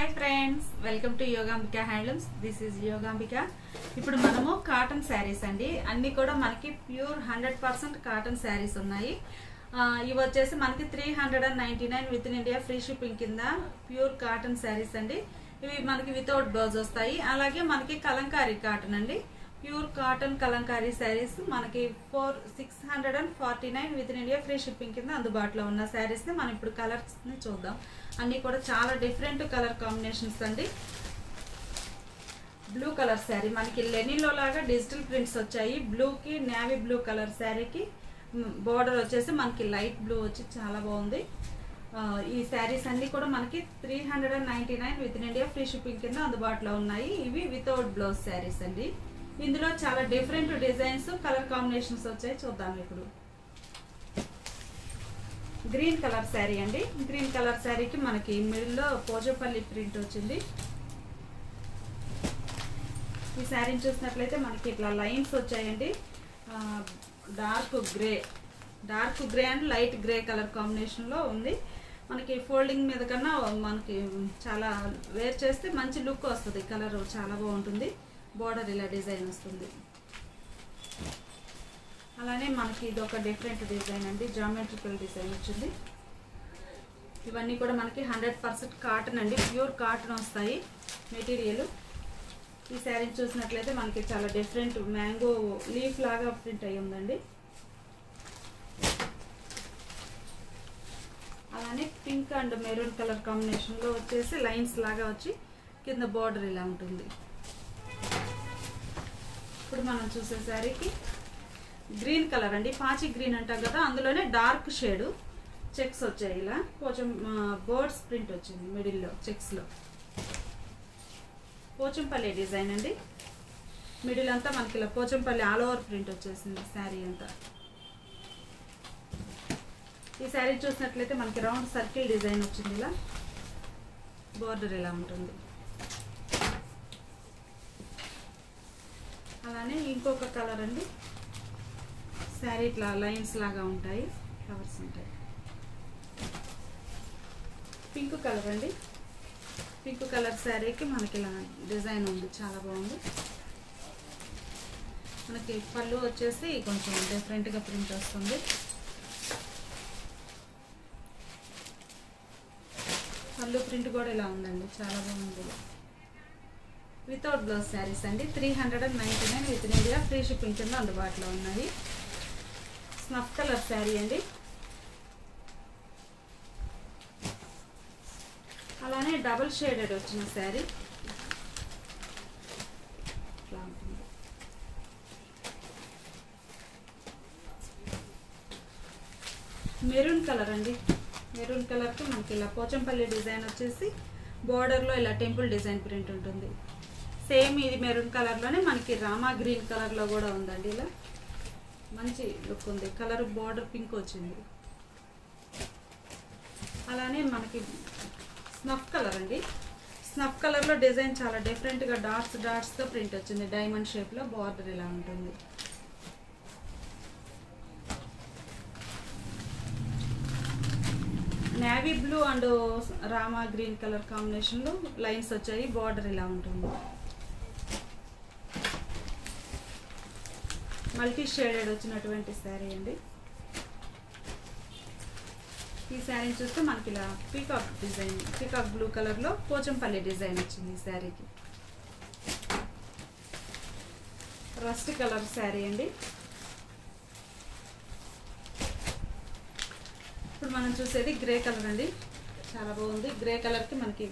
Hi friends, welcome to Yogambika handlooms. This is Yogambika. ఇప్పుడు మనము cotton saris అండి, అన్ని కూడా మనకి ప్యూర్ 100% కాటన్ శారీస్ ఉన్నాయి. ఇవి వచ్చేసి మనకి 399 with in India free shipping కింద ప్యూర్ కాటన్ శారీస్ అండి. ఇవి మనకి వితౌట్ బ్లౌజ్ వస్తాయి. అలాగే మనకి కలంకారీ కాటన్ అండి, ప్యూర్ కాటన్ కలంకారీ శారీస్ మనకి 649 with in India free shipping కింద అందుబాటులో ఉన్న శారీస్ ని మనం ఇప్పుడు కలర్స్ ని చూద్దాం. అన్ని కూడా చాలా డిఫరెంట్ కలర్ కాంబినేషన్స్ అండి. బ్లూ కలర్ శారీ మనకి లెనిన్ లో లాగా డిజిటల్ ప్రింట్స్ వచ్చాయి. బ్లూకి నేవీ బ్లూ కలర్ శారీకి బోర్డర్ వచ్చేసి మనకి లైట్ బ్లూ వచ్చి చాలా బాగుంది. ఈ శారీస్ అన్ని కూడా మనకి 399 with in India free shipping కింద అందుబాటులో ఉన్నాయి. ఇవి వితౌట్ బ్లౌజ్ శారీస్ అండి. ఇందులో చాలా డిఫరెంట్ డిజైన్స్ కలర్ కాంబినేషన్స్ వచ్చాయి, చూద్దాం ఇప్పుడు. గ్రీన్ కలర్ శారీ అండి. గ్రీన్ కలర్ శారీకి మనకి మిడిల్ లో పోచంపల్లి ప్రింట్ వచ్చింది. ఈ శారీని చూసినట్లయితే మనకి ఇట్లా లైన్స్ వచ్చాయండి. Dark grey and light grey colour combination లో ఉంది. మనకి ఫోల్డింగ్ మీద కన్నా మనకి చాలా వేర్ చేస్తే మంచి లుక్ వస్తుంది. కలర్ చాలా బాగుంటుంది. బోర్డర్ ఇలా డిజైన్ వస్తుంది. అలానే మనకి ఇది ఒక డిఫరెంట్ డిజైన్ అండి, జామెట్రికల్ డిజైన్ వచ్చింది. ఇవన్నీ కూడా మనకి 100% కాటన్ అండి, ప్యూర్ కాటన్ వస్తాయి మెటీరియల్. ఈ శారీని చూసినట్లయితే మనకి చాలా డిఫరెంట్ మ్యాంగో లీఫ్ లాగా ప్రింట్ అయ్యి ఉందండి. అలానే పింక్ అండ్ మెరూన్ కలర్ కాంబినేషన్లో వచ్చేసి లైన్స్ లాగా వచ్చి కింద బోర్డర్ ఇలా ఉంటుంది. ఇప్పుడు మనం చూసే శారీకి గ్రీన్ కలర్ అండి, పాచి గ్రీన్ అంటాం కదా, అందులోనే డార్క్ షేడ్ చెక్స్ వచ్చాయి. ఇలా కొంచెం బర్డ్స్ ప్రింట్ వచ్చింది మిడిల్లో చెక్స్లో. పోచంపల్లి డిజైన్ అండి, మిడిల్ అంతా మనకి ఇలా పోచంపల్లి ఆల్ ఓవర్ ప్రింట్ వచ్చేసింది శారీ అంతా. ఈ శారీ చూసినట్లయితే మనకి రౌండ్ సర్కిల్ డిజైన్ వచ్చింది. ఇలా బోర్డర్ ఇలా ఉంటుంది. అలానే ఇంకొక కలర్ అండి, శారీ ఇట్లా లైన్స్ లాగా ఉంటాయి, ఫ్లవర్స్ ఉంటాయి. పింక్ కలర్ అండి, పింక్ కలర్ శారీకి మనకి ఇలా డిజైన్ ఉంది, చాలా బాగుంది. మనకి పళ్ళు వచ్చేసి కొంచెం డిఫరెంట్గా ప్రింట్ వస్తుంది. పళ్ళు ప్రింట్ కూడా ఇలా ఉందండి, చాలా బాగుంది. వితౌట్ బ్లౌజ్ శారీస్ అండి, 399 with in India free shipping కింద అందుబాటులో ఉన్నాయి. స్నఫ్ కలర్ శారీ అండి. అలానే డబుల్ షేడెడ్ వచ్చిన శారీ ఇట్లా ఉంటుంది. మెరూన్ కలర్ అండి, మెరూన్ కలర్కి మనకి ఇలా పోచంపల్లి డిజైన్ వచ్చేసి బోర్డర్లో ఇలా టెంపుల్ డిజైన్ ప్రింట్ ఉంటుంది. సేమ్ ఇది మెరూన్ కలర్లోనే మనకి రామా గ్రీన్ కలర్లో కూడా ఉందండి. ఇలా మంచి లుక్ ఉంది. కలర్ బోర్డర్ పింక్ వచ్చింది. అలానే మనకి స్నఫ్ కలర్ అండి, స్నఫ్ కలర్లో డిజైన్ చాలా డిఫరెంట్గా డాట్స్తో ప్రింట్ వచ్చింది. డైమండ్ షేప్లో బోర్డర్ ఇలా ఉంటుంది. Navy blue and Rama green colour కాంబినేషన్లో లైన్స్ వచ్చాయి, బోర్డర్ ఇలా ఉంటుంది. మల్టీ షేడెడ్ వచ్చినటువంటి శారీ అండి. ఈ శారీని చూస్తే మనకి ఇలా పీకాక్ డిజైన్, పీకాక్ బ్లూ కలర్లో పోచంపల్లి డిజైన్ వచ్చింది ఈ శారీకి. రస్ట్ కలర్ శారీ అండి. ఇప్పుడు మనం చూసేది గ్రే కలర్ అండి, చాలా బాగుంది. గ్రే కలర్కి మనకి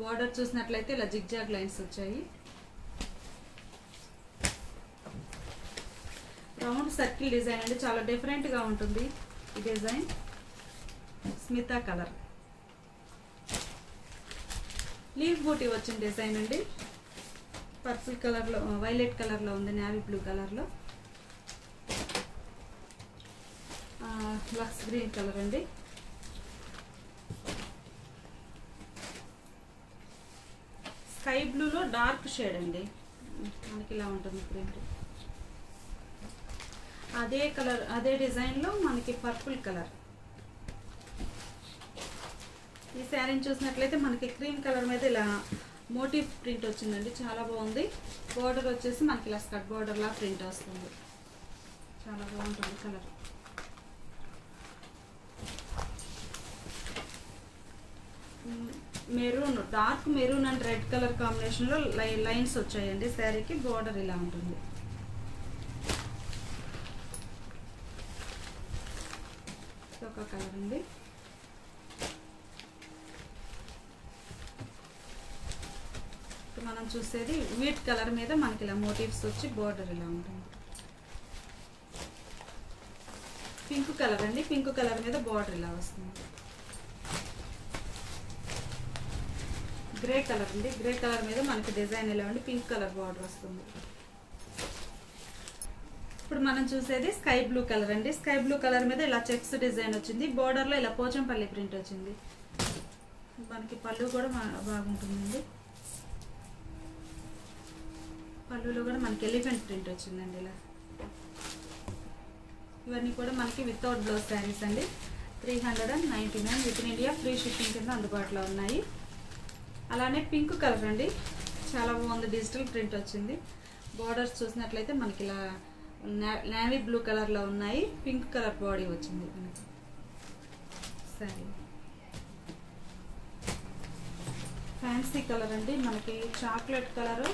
బార్డర్ చూసినట్లయితే ఇలా జిగ్జాగ్ లైన్స్ వచ్చాయి. రౌండ్ సర్కిల్ డిజైన్ అండి, చాలా డిఫరెంట్గా ఉంటుంది ఈ డిజైన్. స్మితా కలర్ లీఫ్ బూటీ వచ్చిన డిజైన్ అండి. పర్పుల్ కలర్లో, వైలెట్ కలర్లో ఉంది, నేవీ బ్లూ కలర్లో. లక్స్ గ్రీన్ కలర్ అండి. స్కై బ్లూలో డార్క్ షేడ్ అండి, మనకి ఇలా ఉంటుంది ప్రింట్. అదే కలర్ అదే డిజైన్లో మనకి పర్పుల్ కలర్. ఈ శారీని చూసినట్లయితే మనకి క్రీమ్ కలర్ మీద ఇలా మోటివ్ ప్రింట్ వచ్చిందండి, చాలా బాగుంది. బోర్డర్ వచ్చేసి మనకి ఇలా స్కర్ట్ బోర్డర్ లా ప్రింట్ వస్తుంది, చాలా బాగుంటుంది colour. Maroon, dark maroon and red colour కాంబినేషన్లో లైన్స్ వచ్చాయండి శారీకి. బోర్డర్ ఇలా ఉంటుంది. ఒక కలర్ ఉంది. మనం చూసేది వీట్ కలర్ మీద మనకి ఇలా మోటివ్స్ వచ్చి బోర్డర్ ఇలా ఉంటుంది. పింక్ కలర్ అండి, పింక్ కలర్ మీద బోర్డర్ ఇలా వస్తుంది. గ్రే కలర్ అండి, గ్రే కలర్ మీద మనకి డిజైన్ ఇలా ఉండి పింక్ కలర్ బార్డర్ వస్తుంది. ఇప్పుడు మనం చూసేది స్కై బ్లూ కలర్ అండి. స్కై బ్లూ కలర్ మీద ఇలా చెక్స్ డిజైన్ వచ్చింది. బోర్డర్లో ఇలా పోచంపల్లి ప్రింట్ వచ్చింది. మనకి పళ్ళు కూడా బాగుంటుందండి. పళ్ళులో కూడా మనకి ఎలిఫెంట్ ప్రింట్ వచ్చిందండి ఇలా. ఇవన్నీ కూడా మనకి వితౌట్ బ్లౌజ్ శారీస్ అండి. 399 with in India free shipping కింద అందుబాటులో ఉన్నాయి. అలానే పింక్ కలర్ అండి, చాలా బాగుంది. డిజిటల్ ప్రింట్ వచ్చింది. బార్డర్స్ చూసినట్లయితే మనకి ఇలా నేవీ బ్లూ కలర్లో ఉన్నాయి. పింక్ కలర్ బాడీ వచ్చింది మనకి. సరే, ఫ్యాన్సీ కలర్ అండి, మనకి చాక్లెట్ కలరు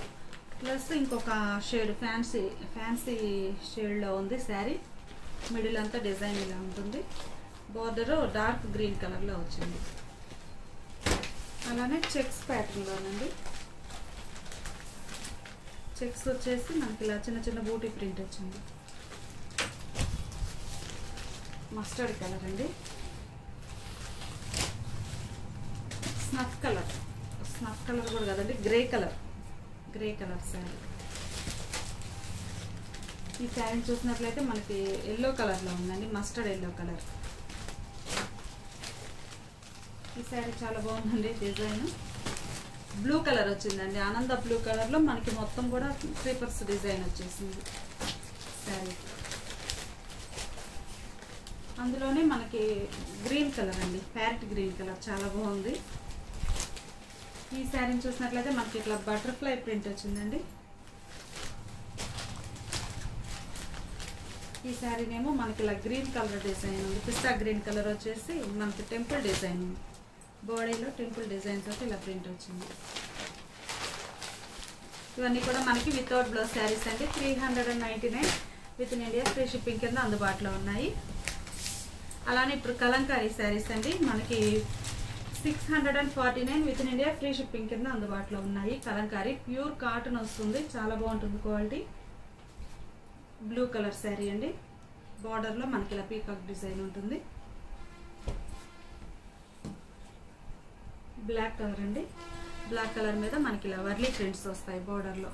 ప్లస్ ఇంకొక షేడ్ ఫ్యాన్సీ షేడ్లో ఉంది శారీ. మిడిల్ అంతా డిజైన్ ఇలా ఉంటుంది. బార్డరు డార్క్ గ్రీన్ కలర్లో వచ్చింది. అలానే చెక్స్ ప్యాటర్న్లోనండి. చెక్స్ వచ్చేసి మనకి ఇలా చిన్న చిన్న బూటీ ప్రింట్ వచ్చింది. మస్టర్డ్ కలర్ అండి, స్నఫ్ కలర్ కూడా కదండి, గ్రే కలర్ శారీ. ఈ శారీని చూసినట్లయితే మనకి ఎల్లో కలర్లో ఉందండి, మస్టర్డ్ ఎల్లో కలర్. ఈ శారీ చాలా బాగుందండి. డిజైన్ బ్లూ కలర్ వచ్చిందండి, ఆనంద బ్లూ కలర్లో మనకి మొత్తం కూడా క్రీపర్స్ డిజైన్ వచ్చేసింది శారీ. అందులోనే మనకి గ్రీన్ కలర్ అండి, ప్యారెట్ గ్రీన్ కలర్, చాలా బాగుంది. ఈ శారీని చూసినట్లయితే మనకి ఇట్లా బటర్ఫ్లై ప్రింట్ వచ్చిందండి. ఈ శారీనేమో మనకి ఇలా గ్రీన్ కలర్ డిజైన్ ఉంది. పిస్తా గ్రీన్ కలర్ వచ్చేసి మనకి టెంపుల్ డిజైన్ ఉంది. బాడీలో టెంపుల్ డిజైన్ తోటి ఇలా ప్రింట్ వచ్చింది. ఇవన్నీ కూడా మనకి వితౌట్ బ్లౌజ్ శారీస్ అండి. 399 with in India free shipping కింద అందుబాటులో ఉన్నాయి. అలానే ఇప్పుడు కలంకారీ శారీస్ అండి, మనకి 649 with in India free shipping కింద అందుబాటులో ఉన్నాయి. కలంకారీ ప్యూర్ కాటన్ వస్తుంది, చాలా బాగుంటుంది క్వాలిటీ. బ్లూ కలర్ శారీ అండి. బార్డర్లో మనకి ఇలా పీకాక్ డిజైన్ ఉంటుంది. బ్లాక్ కలర్ అండి, బ్లాక్ కలర్ మీద మనకి ఇలా వర్లీ ప్రింట్స్ వస్తాయి బార్డర్లో.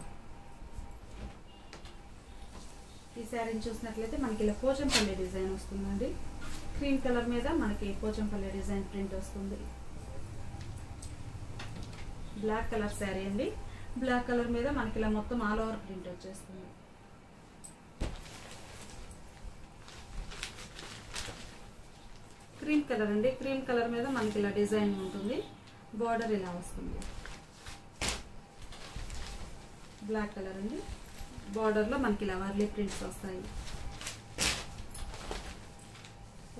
ఈ శారీని చూసినట్లయితే మనకి ఇలా పోచంపల్లి డిజైన్ వస్తుందండి. క్రీమ్ కలర్ మీద మనకి పోచంపల్లి డిజైన్ ప్రింట్ వస్తుంది. బ్లాక్ కలర్ శారీ అండి. బ్లాక్ కలర్ మీద మనకి ఇలా మొత్తం ఆల్ ఓవర్ ప్రింట్ వచ్చేస్తుంది. క్రీమ్ కలర్ అండి, క్రీమ్ కలర్ మీద మనకి ఇలా డిజైన్ ఉంటుంది. బార్డర్ ఇలా వస్తుంది. బ్లాక్ కలర్ అండి, బార్డర్లో మనకి ఇలా వర్లీ ప్రింట్స్ వస్తాయి.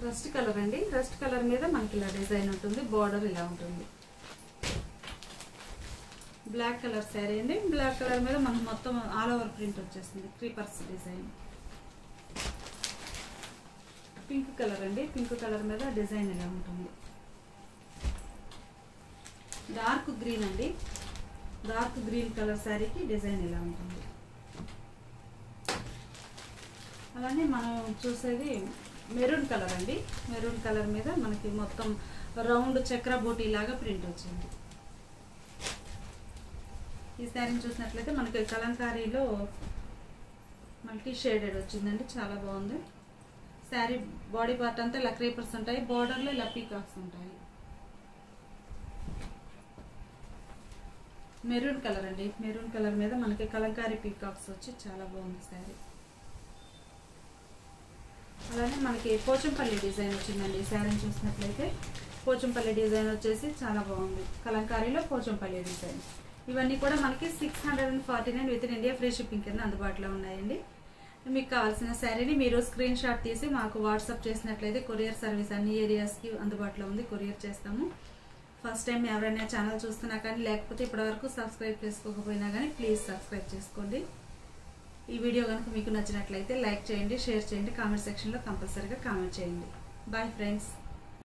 రస్ట్ కలర్ అండి, రస్ట్ కలర్ మీద మనకి ఇలా డిజైన్ ఉంటుంది. బార్డర్ ఇలా ఉంటుంది. బ్లాక్ కలర్ శారీ అండి. బ్లాక్ కలర్ మీద మనకు మొత్తం ఆల్ ఓవర్ ప్రింట్ వచ్చేస్తుంది, క్రీపర్స్ డిజైన్. పింక్ కలర్ అండి, పింక్ కలర్ మీద డిజైన్ ఇలా ఉంటుంది. డార్క్ గ్రీన్ అండి, డార్క్ గ్రీన్ కలర్ శారీకి డిజైన్ ఇలా ఉంటుంది. అలానే మనం చూసేది మెరూన్ కలర్ అండి. మెరూన్ కలర్ మీద మనకి మొత్తం రౌండ్ చక్ర బూటీ లాగా ప్రింట్ వచ్చింది. ఈ శారీని చూసినట్లయితే మనకి కలంకారీలో మల్టీ షేడెడ్ వచ్చిందండి, చాలా బాగుంది. శారీ బాడీ పార్ట్ అంతా ఇలా క్రీపర్స్ ఉంటాయి, బార్డర్లో ఇలా పీకాక్స్ ఉంటాయి. మెరూన్ కలర్ అండి, మెరూన్ కలర్ మీద మనకి కలంకారీ పీకాక్స్ వచ్చి చాలా బాగుంది శారీ. అలానే మనకి పోచంపల్లి డిజైన్ వచ్చిందండి. ఈ శారీని చూసినట్లయితే పోచంపల్లి డిజైన్ వచ్చేసి చాలా బాగుంది, కలంకారీలో పోచంపల్లి డిజైన్. ఇవన్నీ కూడా మనకి 649 with in India free shipping కింద అందుబాటులో ఉన్నాయండి. మీకు కావాల్సిన శారీని మీరు స్క్రీన్ షాట్ తీసి మాకు వాట్సాప్ చేసినట్లయితే కొరియర్ సర్వీస్ అన్ని ఏరియాస్కి అందుబాటులో ఉంది, కొరియర్ చేస్తాము. ఫస్ట్ టైం ఎవరైనా ఛానల్ చూస్తున్నా కానీ లేకపోతే ఇప్పటివరకు సబ్స్క్రైబ్ చేసుకోకపోయినా కానీ ప్లీజ్ సబ్స్క్రైబ్ చేసుకోండి. ఈ వీడియో కనుక మీకు నచ్చినట్లయితే లైక్ చేయండి, షేర్ చేయండి, కామెంట్ సెక్షన్లో కంపల్సరీగా కామెంట్ చేయండి. Bye friends.